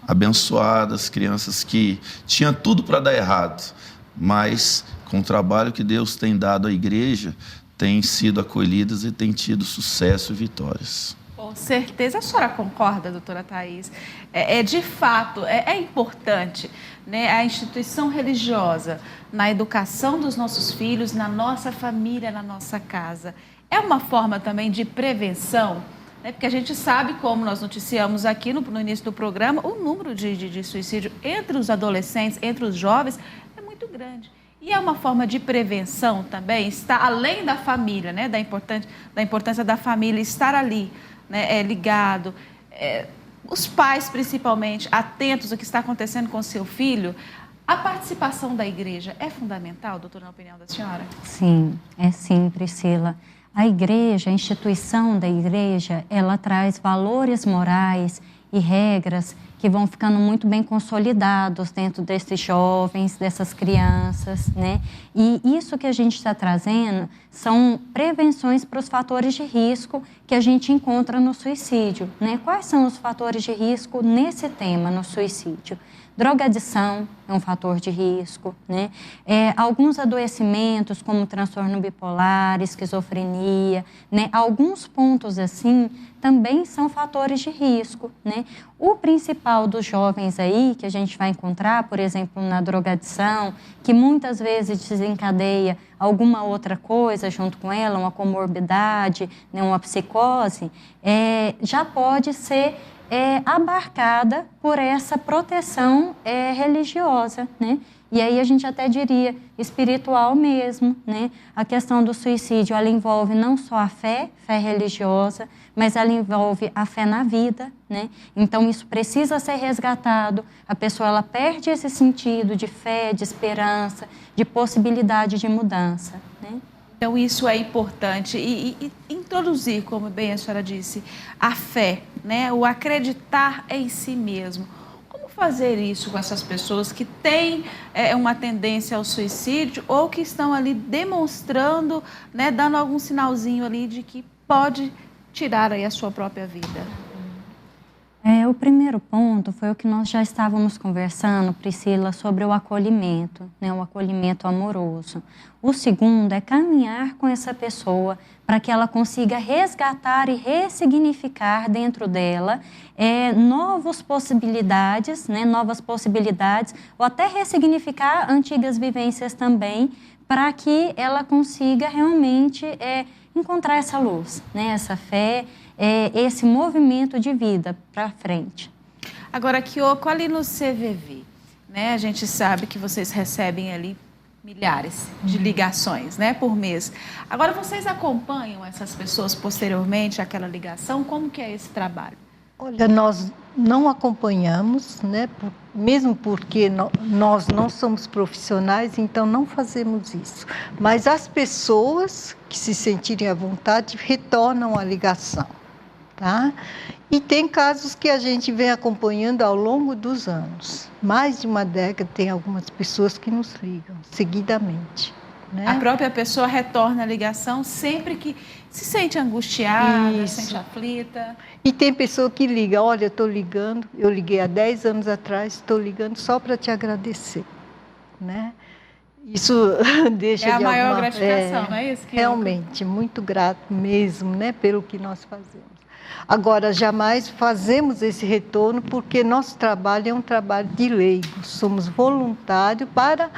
abençoadas, crianças que tinham tudo para dar errado, mas com o trabalho que Deus tem dado à igreja, têm sido acolhidas e têm tido sucesso e vitórias. Com certeza. A senhora concorda, doutora Thaís? De fato, é importante, né, a instituição religiosa na educação dos nossos filhos, na nossa família, na nossa casa. É uma forma também de prevenção, né, porque a gente sabe, como nós noticiamos aqui no início do programa, o número de suicídio entre os adolescentes, entre os jovens, é muito grande. E é uma forma de prevenção também, está além da família, né, da importância da família estar ali, né, ligado, os pais principalmente atentos ao que está acontecendo com o seu filho. A participação da igreja é fundamental, doutora, na opinião da senhora? Sim, é sim, Priscila. A igreja, a instituição da igreja, ela traz valores morais e regras que vão ficando muito bem consolidados dentro desses jovens, dessas crianças, né? E isso que a gente está trazendo são prevenções para os fatores de risco que a gente encontra no suicídio, né? Quais são os fatores de risco nesse tema, no suicídio? Drogadição é um fator de risco, né? Alguns adoecimentos, como transtorno bipolar, esquizofrenia, né? Alguns pontos assim também são fatores de risco, né? O principal dos jovens aí, que a gente vai encontrar, por exemplo, na drogadição, que muitas vezes desencadeia alguma outra coisa junto com ela, uma comorbidade, né? Uma psicose, já pode ser abarcada por essa proteção religiosa, né? E aí a gente até diria espiritual mesmo, né? A questão do suicídio, ela envolve não só a fé religiosa, mas ela envolve a fé na vida, né? Então isso precisa ser resgatado. A pessoa, ela perde esse sentido de fé, de esperança, de possibilidade de mudança, né? Então, isso é importante e introduzir, como bem a senhora disse, a fé, né? O acreditar em si mesmo. Como fazer isso com essas pessoas que têm uma tendência ao suicídio ou que estão ali demonstrando, né, dando algum sinalzinho ali de que pode tirar aí a sua própria vida? O primeiro ponto foi o que nós já estávamos conversando, Priscila, sobre o acolhimento, né, o acolhimento amoroso. O segundo é caminhar com essa pessoa para que ela consiga resgatar e ressignificar dentro dela novas possibilidades, né, ou até ressignificar antigas vivências também, para que ela consiga realmente encontrar essa luz, né, essa fé, esse movimento de vida para frente. Agora, Kyoko, ali no CVV, né, a gente sabe que vocês recebem ali milhares de ligações, né, por mês. Agora, vocês acompanham essas pessoas posteriormente àquela ligação? Como que é esse trabalho? Olha, nós não acompanhamos, né, mesmo porque nós não somos profissionais, então não fazemos isso. Mas as pessoas que se sentirem à vontade retornam a ligação. Tá? E tem casos que a gente vem acompanhando ao longo dos anos. Mais de uma década tem algumas pessoas que nos ligam seguidamente. Né? A própria pessoa retorna a ligação sempre que se sente angustiada, se sente aflita. E tem pessoa que liga, olha, eu estou ligando, eu liguei há 10 anos atrás, estou ligando só para te agradecer. Né? Isso deixa a maior gratificação, não é isso? Realmente, muito grato mesmo, né, pelo que nós fazemos. Agora, jamais fazemos esse retorno porque nosso trabalho é um trabalho de leigos. Somos voluntários para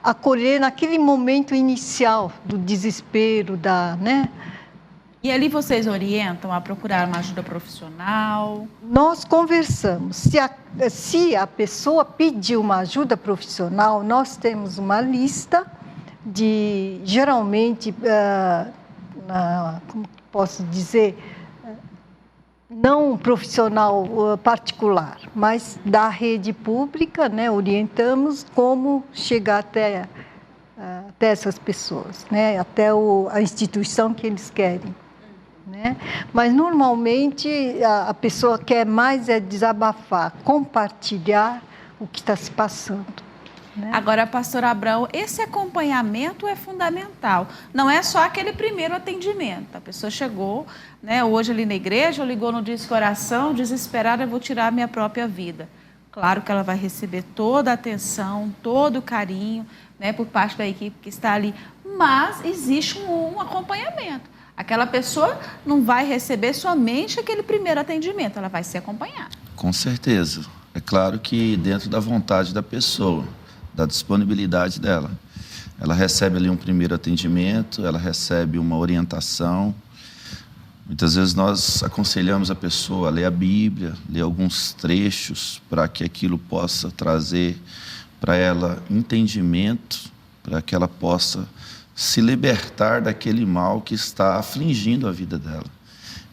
acolher naquele momento inicial do desespero, né, E ali vocês orientam a procurar uma ajuda profissional? Nós conversamos. Se a pessoa pedir uma ajuda profissional, nós temos uma lista de, geralmente, como posso dizer, não profissional particular, mas da rede pública, né? Orientamos como chegar até essas pessoas, né? Até a instituição que eles querem. Né? Mas, normalmente, a pessoa quer mais desabafar, compartilhar o que está se passando. Né? Agora, pastor Abrão, esse acompanhamento é fundamental. Não é só aquele primeiro atendimento. A pessoa chegou, né, hoje ali na igreja, ou ligou no Disque Oração, desesperada, eu vou tirar a minha própria vida. Claro que ela vai receber toda a atenção, todo o carinho, né, por parte da equipe que está ali. Mas existe um acompanhamento. Aquela pessoa não vai receber somente aquele primeiro atendimento, ela vai ser acompanhada. Com certeza. É claro que dentro da vontade da pessoa, da disponibilidade dela. Ela recebe ali um primeiro atendimento, ela recebe uma orientação. Muitas vezes nós aconselhamos a pessoa a ler a Bíblia, ler alguns trechos para que aquilo possa trazer para ela entendimento, para que ela possa se libertar daquele mal que está afligindo a vida dela.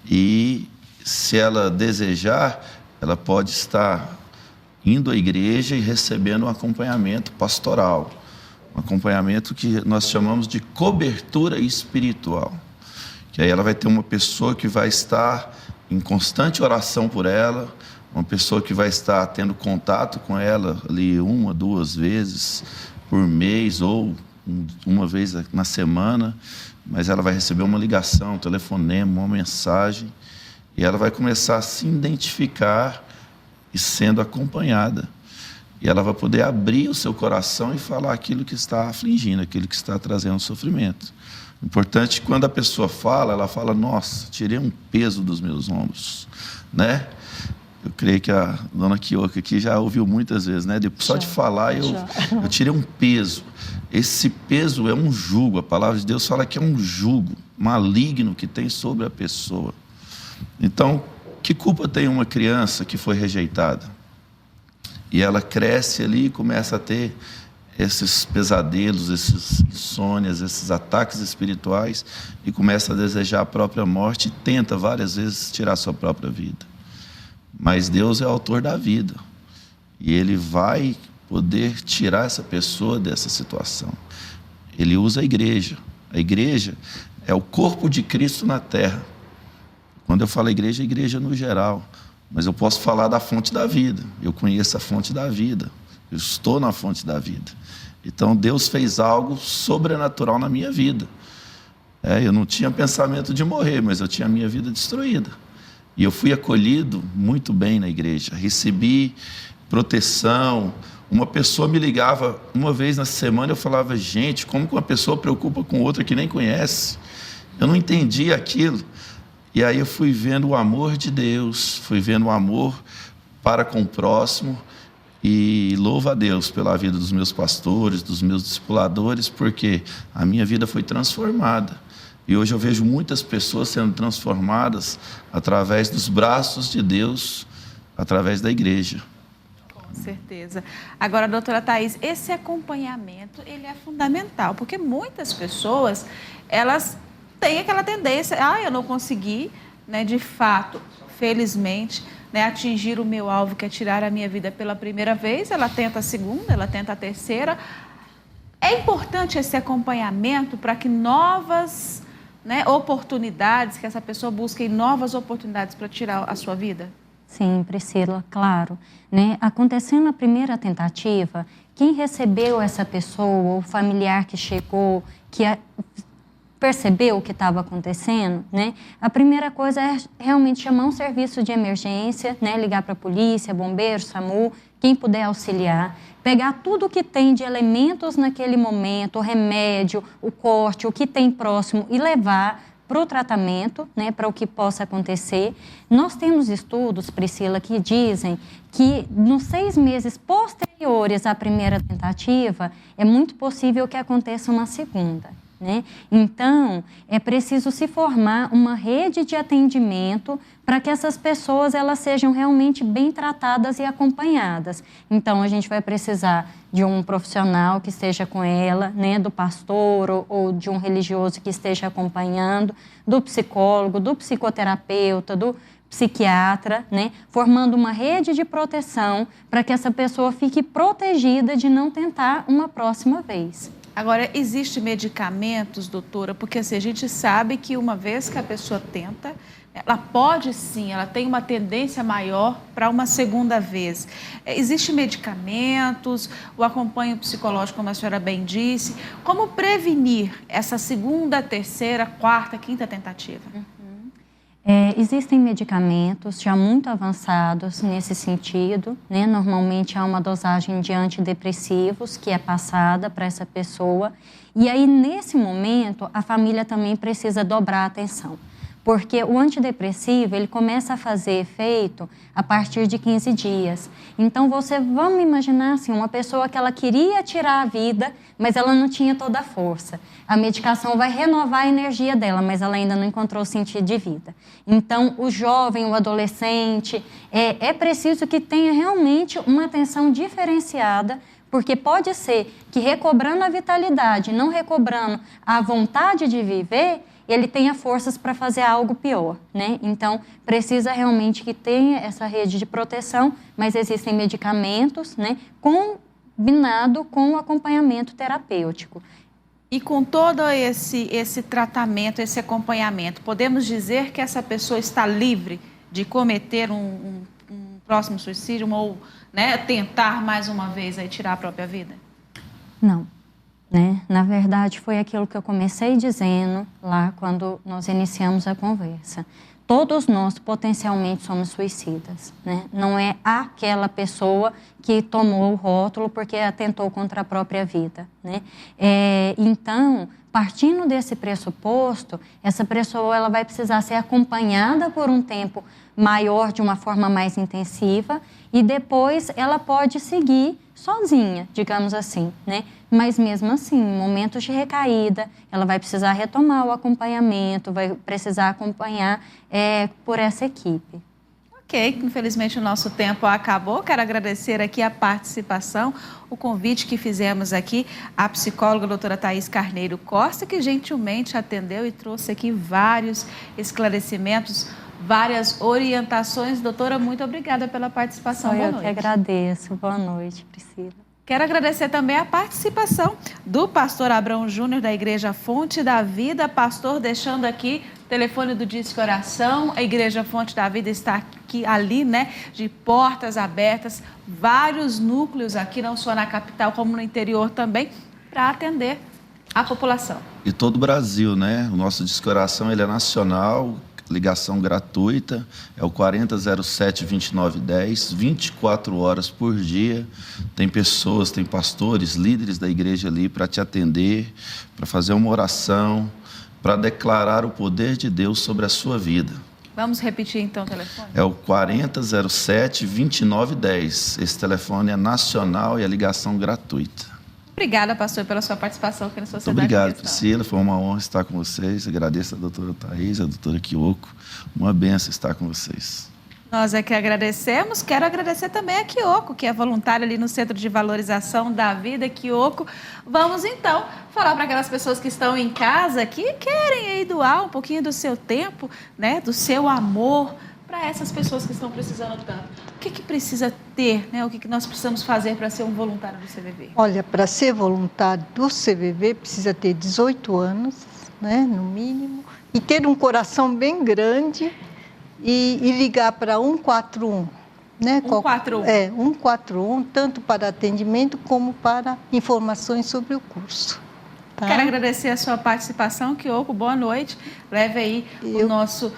E, se ela desejar, ela pode estar indo à igreja e recebendo um acompanhamento pastoral, um acompanhamento que nós chamamos de cobertura espiritual, que aí ela vai ter uma pessoa que vai estar em constante oração por ela, uma pessoa que vai estar tendo contato com ela ali 1, 2 vezes por mês ou uma vez na semana, mas ela vai receber uma ligação, um telefonema, uma mensagem, e ela vai começar a se identificar e sendo acompanhada. E ela vai poder abrir o seu coração e falar aquilo que está afligindo, aquilo que está trazendo sofrimento. O importante é que quando a pessoa fala, ela fala, nossa, tirei um peso dos meus ombros, né? Eu creio que a dona Kioka aqui já ouviu muitas vezes, né? Só de falar, eu tirei um peso. Esse peso é um jugo. A palavra de Deus fala que é um jugo maligno que tem sobre a pessoa. Então, que culpa tem uma criança que foi rejeitada? E ela cresce ali e começa a ter esses pesadelos, esses insônias, esses ataques espirituais e começa a desejar a própria morte e tenta várias vezes tirar a sua própria vida. Mas Deus é o autor da vida e Ele vai poder tirar essa pessoa dessa situação. Ele usa a igreja. A igreja é o corpo de Cristo na terra. Quando eu falo igreja, é igreja no geral. Mas eu posso falar da fonte da vida. Eu conheço a fonte da vida. Eu estou na fonte da vida. Então, Deus fez algo sobrenatural na minha vida. Eu não tinha pensamento de morrer, mas eu tinha a minha vida destruída. E eu fui acolhido muito bem na igreja. Recebi proteção. Uma pessoa me ligava uma vez na semana, eu falava, gente, como que uma pessoa preocupa com outra que nem conhece? Eu não entendia aquilo. E aí eu fui vendo o amor de Deus, fui vendo o amor para com o próximo, e louvo a Deus pela vida dos meus pastores, dos meus discipuladores, porque a minha vida foi transformada. E hoje eu vejo muitas pessoas sendo transformadas através dos braços de Deus, através da igreja. Com certeza. Agora, doutora Thaís, esse acompanhamento, ele é fundamental, porque muitas pessoas, elas têm aquela tendência, eu não consegui, né, de fato, felizmente, né, atingir o meu alvo, que é tirar a minha vida pela primeira vez, ela tenta a segunda, ela tenta a terceira. É importante esse acompanhamento para que novas, né, oportunidades, que essa pessoa busque novas oportunidades para tirar a sua vida? Sim, Priscila, claro. Né? Acontecendo a primeira tentativa, quem recebeu essa pessoa, o familiar que chegou, que percebeu o que estava acontecendo, né? A primeira coisa é realmente chamar um serviço de emergência, né? Ligar para a polícia, bombeiro, SAMU, quem puder auxiliar, pegar tudo o que tem de elementos naquele momento, o remédio, o corte, o que tem próximo e levar para o tratamento, né, para o que possa acontecer. Nós temos estudos, Priscila, que dizem que nos 6 meses posteriores à primeira tentativa, é muito possível que aconteça uma segunda. né? Então, é preciso se formar uma rede de atendimento para que essas pessoas elas sejam realmente bem tratadas e acompanhadas. Então, a gente vai precisar de um profissional que esteja com ela, né, do pastor ou de um religioso que esteja acompanhando, do psicólogo, do psicoterapeuta, do psiquiatra, né, formando uma rede de proteção para que essa pessoa fique protegida de não tentar uma próxima vez. Agora, existem medicamentos, doutora, porque assim, a gente sabe que uma vez que a pessoa tenta, ela pode sim, ela tem uma tendência maior para uma segunda vez. Existem medicamentos, o acompanho psicológico, como a senhora bem disse. Como prevenir essa segunda, terceira, quarta, quinta tentativa? Existem medicamentos já muito avançados nesse sentido, né? Normalmente há uma dosagem de antidepressivos que é passada para essa pessoa. E aí, nesse momento, a família também precisa dobrar a atenção. Porque o antidepressivo, ele começa a fazer efeito a partir de 15 dias. Então, vamos imaginar assim, uma pessoa que ela queria tirar a vida, mas ela não tinha toda a força. A medicação vai renovar a energia dela, mas ela ainda não encontrou o sentido de vida. Então, o jovem, o adolescente, é preciso que tenha realmente uma atenção diferenciada, porque pode ser que recobrando a vitalidade, não recobrando a vontade de viver, ele tenha forças para fazer algo pior, né? Então, precisa realmente que tenha essa rede de proteção, mas existem medicamentos, né, combinado com o acompanhamento terapêutico. E com todo esse tratamento, esse acompanhamento, podemos dizer que essa pessoa está livre de cometer um próximo suicídio ou, né, tentar mais uma vez aí tirar a própria vida? Não. Né? Na verdade, foi aquilo que eu comecei dizendo lá quando nós iniciamos a conversa. Todos nós potencialmente somos suicidas, né? Não é aquela pessoa que tomou o rótulo porque atentou contra a própria vida, né? Então, partindo desse pressuposto, essa pessoa ela vai precisar ser acompanhada por um tempo maior, de uma forma mais intensiva, e depois ela pode seguir sozinha, digamos assim, né? Mas mesmo assim, em momentos de recaída, ela vai precisar retomar o acompanhamento, vai precisar acompanhar por essa equipe. Ok, infelizmente o nosso tempo acabou. Quero agradecer aqui a participação, o convite que fizemos aqui à psicóloga doutora Thaís Carneiro Costa, que gentilmente atendeu e trouxe aqui vários esclarecimentos, várias orientações. Doutora, muito obrigada pela participação. Boa noite. Eu que agradeço. Boa noite, Priscila. Quero agradecer também a participação do pastor Abrão Júnior, da Igreja Fonte da Vida. Pastor, deixando aqui o telefone do Disque Oração. A Igreja Fonte da Vida está aqui, ali, né, de portas abertas. Vários núcleos aqui, não só na capital, como no interior também, para atender a população. E todo o Brasil, né? O nosso Disque Oração, ele é nacional, ligação gratuita, é o 4007-2910, 24 horas por dia. Tem pessoas, tem pastores, líderes da igreja ali para te atender, para fazer uma oração, para declarar o poder de Deus sobre a sua vida. Vamos repetir então o telefone? É o 4007-2910. Esse telefone é nacional e é ligação gratuita. Obrigada, pastor, pela sua participação aqui na Sociedade. Muito obrigado, Priscila. Foi uma honra estar com vocês. Agradeço a doutora Thaís, a doutora Kyoko. Uma benção estar com vocês. Nós é que agradecemos. Quero agradecer também a Kyoko, que é voluntária ali no Centro de Valorização da Vida. Kyoko, vamos então falar para aquelas pessoas que estão em casa, que querem aí doar um pouquinho do seu tempo, né, do seu amor, para essas pessoas que estão precisando tanto. O que precisa ter, né? O que nós precisamos fazer para ser um voluntário do CVV? Olha, para ser voluntário do CVV precisa ter 18 anos, né, no mínimo, e ter um coração bem grande e ligar para 141. Né? 141? 141, tanto para atendimento como para informações sobre o curso. Tá? Quero agradecer a sua participação, Kyoko, boa noite. Leve aí o nosso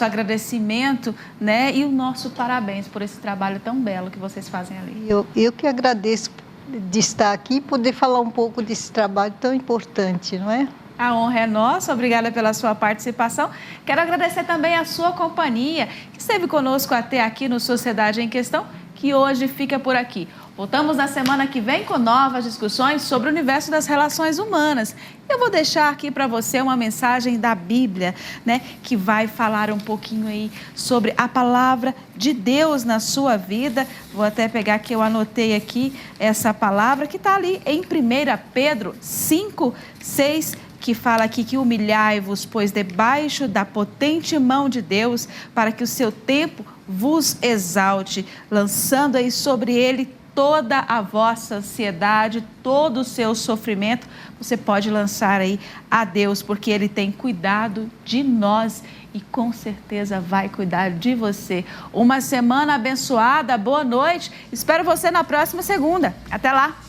agradecimento, né, e o nosso parabéns por esse trabalho tão belo que vocês fazem ali. Eu que agradeço de estar aqui e poder falar um pouco desse trabalho tão importante, não é? A honra é nossa, obrigada pela sua participação. Quero agradecer também a sua companhia, que esteve conosco até aqui no Sociedade em Questão, que hoje fica por aqui. Voltamos na semana que vem com novas discussões sobre o universo das relações humanas. Eu vou deixar aqui para você uma mensagem da Bíblia, né, que vai falar um pouquinho aí sobre a palavra de Deus na sua vida. Vou até pegar que eu anotei aqui essa palavra que está ali em 1 Pedro 5:6, que fala aqui que humilhai-vos, pois debaixo da potente mão de Deus, para que o seu tempo vos exalte, lançando aí sobre ele toda a vossa ansiedade, todo o seu sofrimento, você pode lançar aí a Deus, porque Ele tem cuidado de nós e com certeza vai cuidar de você. Uma semana abençoada, boa noite, espero você na próxima segunda. Até lá!